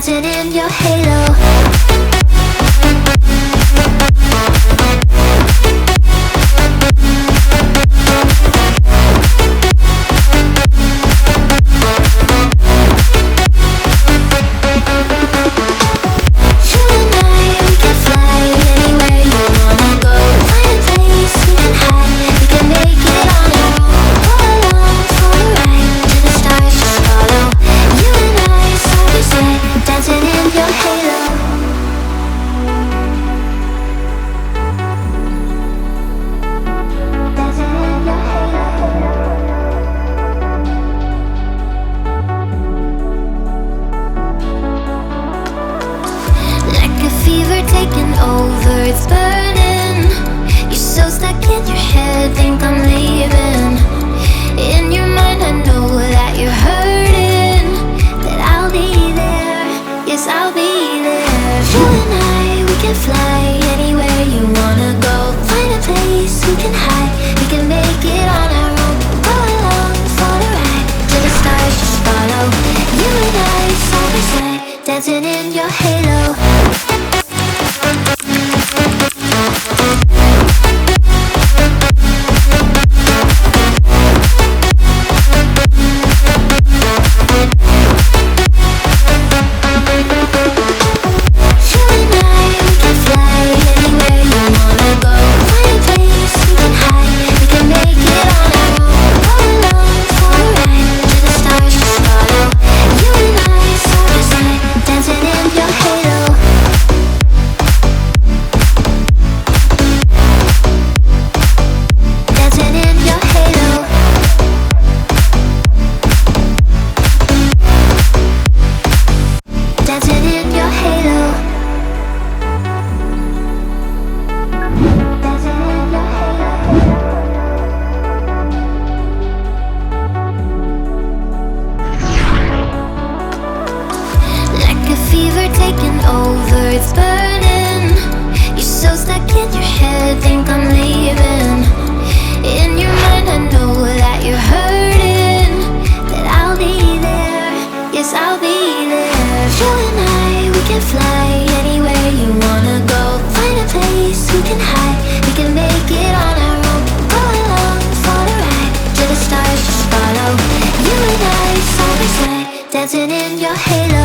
dancing in your halo. Taking over, it's burning. You're so stuck in your head, think I'm leaving. In your mind I know that you're hurting, that I'll be there, yes I'll be there. You and I, we can fly anywhere you wanna go. Find a place we can hide, we can make it on our own. Go along for the ride, to the stars just follow. You and I, side by side, dancing in your halo. Taking over, it's burning. You're so stuck in your head, think I'm leaving. In your mind I know that you're hurting, that I'll be there, yes I'll be there. You and I, we can fly anywhere you wanna go. Find a place we can hide, we can make it on our own. Go along for the ride, to the stars just follow. You and I, side by side, dancing in your halo.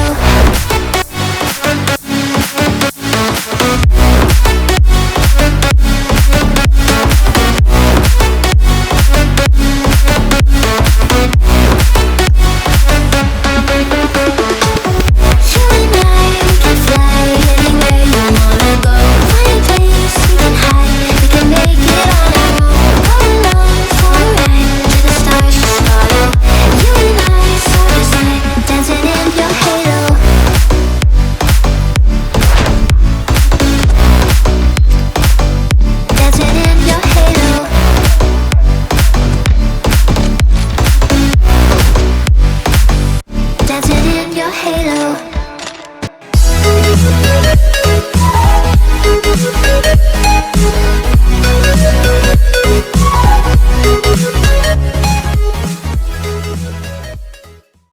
Halo.